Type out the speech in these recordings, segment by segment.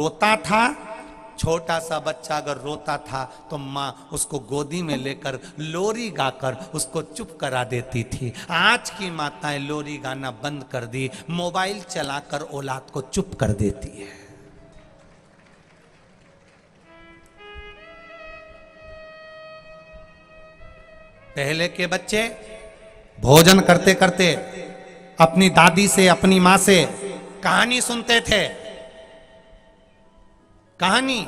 रोता था, छोटा सा बच्चा अगर रोता था तो माँ उसको गोदी में लेकर लोरी गाकर उसको चुप करा देती थी। आज की माताएं लोरी गाना बंद कर दी, मोबाइल चलाकर औलाद को चुप कर देती है। पहले के बच्चे भोजन करते करते अपनी दादी से, अपनी माँ से कहानी सुनते थे। कहानी,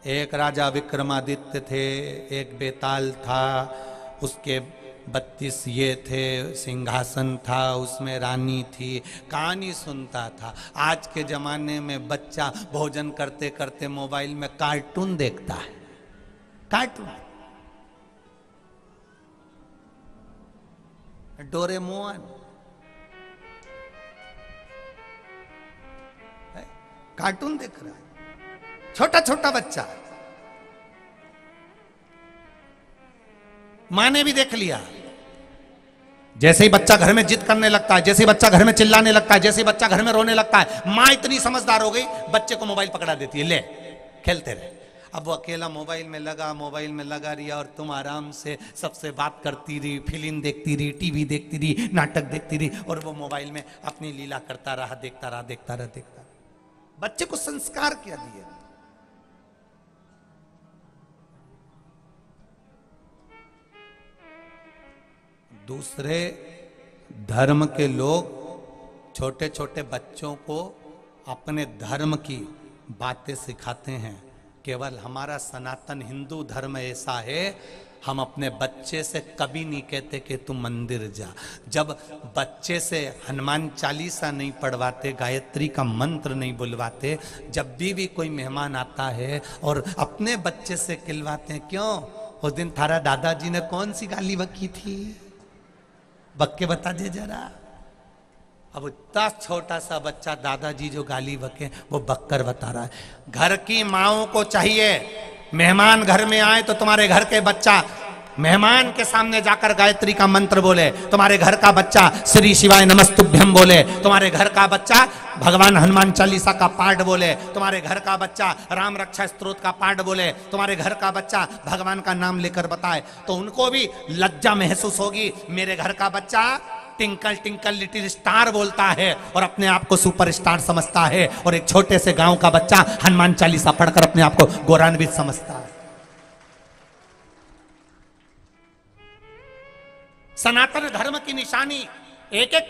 एक राजा विक्रमादित्य थे, एक बेताल था, उसके 32 ये थे, सिंहासन था, उसमें रानी थी, कहानी सुनता था। आज के जमाने में बच्चा भोजन करते करते मोबाइल में कार्टून देखता है। कार्टून, डोरेमोन, कार्टून देख रहा है छोटा छोटा बच्चा। मां ने भी देख लिया। जैसे ही बच्चा घर में जिद करने लगता है, जैसे ही बच्चा घर में चिल्लाने लगता है, जैसे ही बच्चा घर में रोने लगता है, मां इतनी समझदार हो गई, बच्चे को मोबाइल पकड़ा देती है, ले खेलते रहे। अब वो अकेला मोबाइल में लगा रही और तुम आराम से सबसे बात करती रही, फिल्म देखती रही, टीवी देखती रही, नाटक देखती रही, और वो मोबाइल में अपनी लीला करता रहा, देखता रहा। बच्चे को संस्कार क्या दिए? दूसरे धर्म के लोग छोटे छोटे बच्चों को अपने धर्म की बातें सिखाते हैं। केवल हमारा सनातन हिंदू धर्म ऐसा है, हम अपने बच्चे से कभी नहीं कहते कि तू मंदिर जा। जब बच्चे से हनुमान चालीसा नहीं पढ़वाते, गायत्री का मंत्र नहीं बुलवाते, जब भी कोई मेहमान आता है और अपने बच्चे से खिलवाते हैं, क्यों उस दिन थारा दादाजी ने कौन सी गाली बकी थी, बक के बता दे जरा। अब इतना छोटा सा बच्चा दादाजी जो गाली बके वो बककर बता रहा है। घर की माओं को चाहिए, मेहमान घर में आए तो तुम्हारे घर के बच्चा मेहमान के सामने जाकर गायत्री का मंत्र बोले, तुम्हारे घर का बच्चा श्री शिवाय नमस्तुभ्यम बोले, तुम्हारे घर का बच्चा भगवान हनुमान चालीसा का पाठ बोले, तुम्हारे घर का बच्चा राम रक्षा स्तोत्र का पाठ बोले, तुम्हारे घर का बच्चा भगवान का नाम लेकर बताए, तो उनको भी लज्जा महसूस होगी। मेरे घर का बच्चा टिंकल टिंकल लिटिल स्टार बोलता है और अपने आप को सुपर स्टार समझता है, और एक छोटे से गांव का बच्चा हनुमान चालीसा पढ़कर अपने आप को गौरवान्वित समझता है। सनातन धर्म की निशानी, एक एक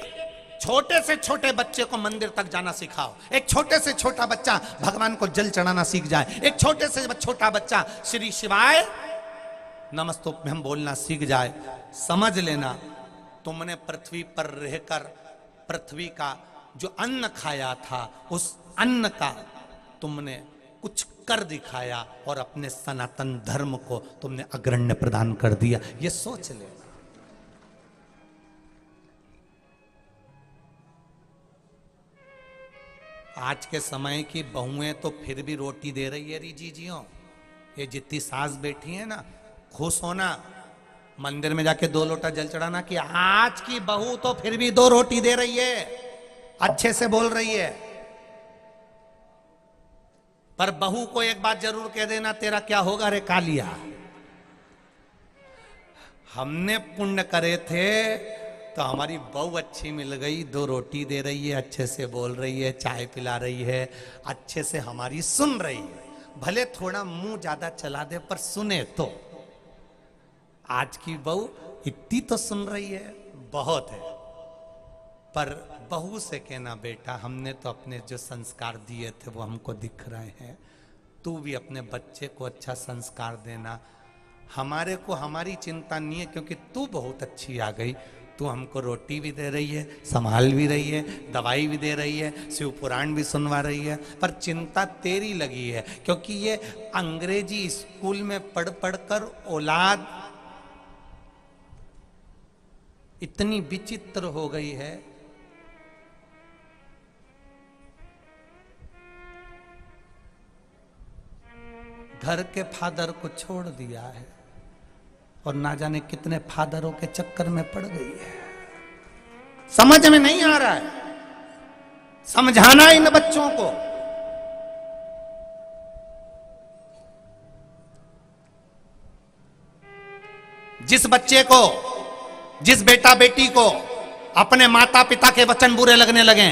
छोटे से छोटे बच्चे को मंदिर तक जाना सिखाओ। एक छोटे से छोटा बच्चा भगवान को जल चढ़ाना सीख जाए, एक छोटे से छोटा बच्चा श्री शिवाय नमस्तुभ्यम बोलना सीख जाए। समझ लेना, तुमने पृथ्वी पर रहकर पृथ्वी का जो अन्न खाया था, उस अन्न का तुमने कुछ कर दिखाया और अपने सनातन धर्म को तुमने अग्रण्य प्रदान कर दिया। ये सोच ले। आज के समय की बहुएं तो फिर भी रोटी दे रही है रिजीजियों। ये जितनी सास बैठी है ना, खुश होना, मंदिर में जाके 2 लोटा जल चढ़ाना कि आज की बहू तो फिर भी 2 रोटी दे रही है, अच्छे से बोल रही है। पर बहू को एक बात जरूर कह देना, तेरा क्या होगा रे कालिया। हमने पुण्य करे थे तो हमारी बहू अच्छी मिल गई, 2 रोटी दे रही है, अच्छे से बोल रही है, चाय पिला रही है, अच्छे से हमारी सुन रही है। भले थोड़ा मुंह ज्यादा चला दे पर सुने तो। आज की बहू इतनी तो सुन रही है, बहुत है। पर बहू से कहना, बेटा हमने तो अपने जो संस्कार दिए थे वो हमको दिख रहे हैं, तू भी अपने बच्चे को अच्छा संस्कार देना। हमारे को हमारी चिंता नहीं है, क्योंकि तू बहुत अच्छी आ गई। तू हमको रोटी भी दे रही है, संभाल भी रही है, दवाई भी दे रही है, शिव पुराण भी सुनवा रही है, पर चिंता तेरी लगी है। क्योंकि ये अंग्रेजी स्कूल में पढ़ कर औलाद इतनी विचित्र हो गई है। घर के फादर को छोड़ दिया है और ना जाने कितने फादरों के चक्कर में पड़ गई है। समझ में नहीं आ रहा है, समझाना इन बच्चों को। जिस बच्चे को, जिस बेटा बेटी को अपने माता पिता के वचन बुरे लगने लगे,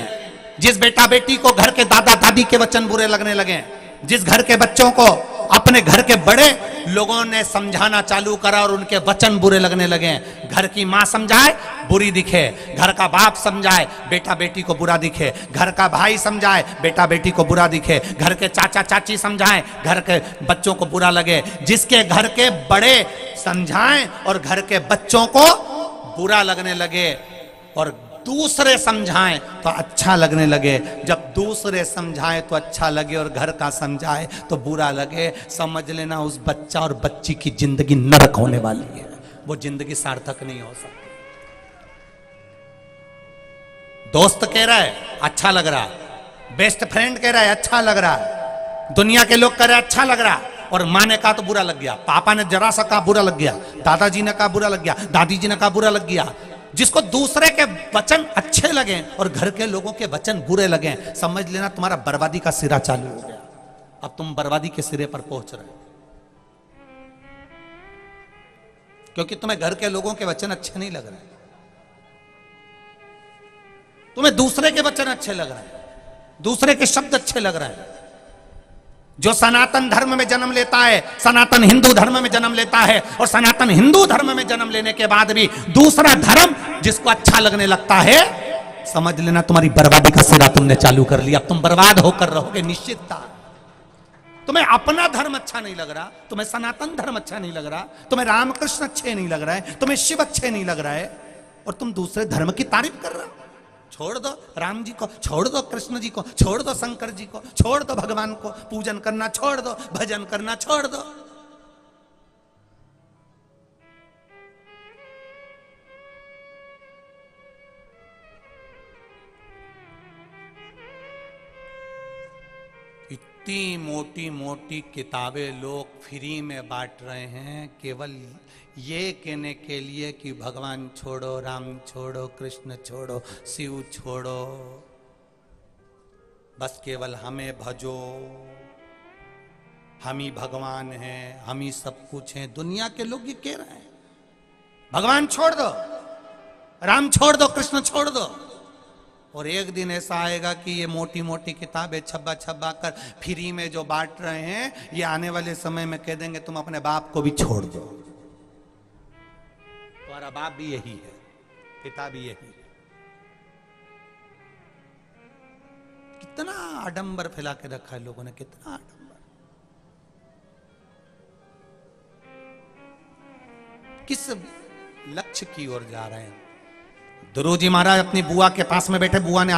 जिस बेटा बेटी को घर के दादा दादी के वचन बुरे लगने लगे, जिस घर के बच्चों को अपने घर के बड़े लोगों ने समझाना चालू करा और उनके वचन बुरे लगने लगे, घर की मां समझाए बुरी दिखे, घर का बाप समझाए बेटा बेटी को बुरा दिखे, घर का भाई समझाए बेटा बेटी को बुरा दिखे, घर के चाचा चाची समझाएं घर के बच्चों को बुरा लगे, जिसके घर के बड़े समझाएं और घर के बच्चों को बुरा लगने लगे, और दूसरे समझाएं तो अच्छा लगने लगे। जब दूसरे समझाएं तो अच्छा लगे और घर का समझाए तो बुरा लगे, समझ लेना उस बच्चा और बच्ची की जिंदगी नरक होने वाली है, वो जिंदगी सार्थक नहीं हो सकती। दोस्त कह रहा है अच्छा लग रहा है, बेस्ट फ्रेंड कह रहा है अच्छा लग रहा है, दुनिया के लोग कह रहे हैं अच्छा लग रहा है, और माँ ने कहा तो बुरा लग गया, पापा ने जरा सा कहा बुरा लग गया, दादाजी ने कहा बुरा लग गया, दादी जी ने कहा बुरा लग गया। जिसको दूसरे के वचन अच्छे लगे और घर के लोगों के वचन बुरे लगे, समझ लेना तुम्हारा बर्बादी का सिरा चालू हो गया, अब तुम बर्बादी के सिरे पर पहुंच रहे हो, क्योंकि तुम्हें घर के लोगों के वचन अच्छे नहीं लग रहे, तुम्हें दूसरे के वचन अच्छे लग रहे हैं, दूसरे के शब्द अच्छे लग रहे हैं। जो सनातन धर्म में जन्म लेता है, सनातन हिंदू धर्म में जन्म लेता है, और सनातन हिंदू धर्म में जन्म लेने के बाद भी दूसरा धर्म जिसको अच्छा लगने लगता है, समझ लेना तुम्हारी बर्बादी का सिरा तुमने चालू कर लिया, अब तुम बर्बाद होकर रहोगे निश्चितता। तुम्हें अपना धर्म अच्छा नहीं लग रहा, तुम्हें सनातन धर्म अच्छा नहीं लग रहा, तुम्हें रामकृष्ण अच्छे नहीं लग रहा है, तुम्हें शिव अच्छे नहीं लग रहा है, और तुम दूसरे धर्म की तारीफ कर रहे हो। छोड़ दो राम जी को, छोड़ दो कृष्ण जी को, छोड़ दो शंकर जी को, छोड़ दो भगवान को पूजन करना छोड़ दो, भजन करना छोड़ दो। इतनी मोटी मोटी किताबें लोग फ्री में बांट रहे हैं केवल ये कहने के लिए कि भगवान छोड़ो, राम छोड़ो, कृष्ण छोड़ो, शिव छोड़ो, बस केवल हमें भजो, हम ही भगवान हैं, हम ही सब कुछ हैं। दुनिया के लोग ये कह रहे हैं भगवान छोड़ दो, राम छोड़ दो, कृष्ण छोड़ दो, और एक दिन ऐसा आएगा कि ये मोटी मोटी किताबें छब्बा छब्बा कर फ्री में जो बांट रहे हैं, ये आने वाले समय में कह देंगे तुम अपने बाप को भी छोड़ दो। तुम्हारा बाप भी यही है, पिता भी यही है। कितना आडंबर फैला के रखा है लोगों ने, कितना आडंबर। किस लक्ष्य की ओर जा रहे हैं? ध्रुव जी महाराज अपनी बुआ के पास में बैठे, बुआ ने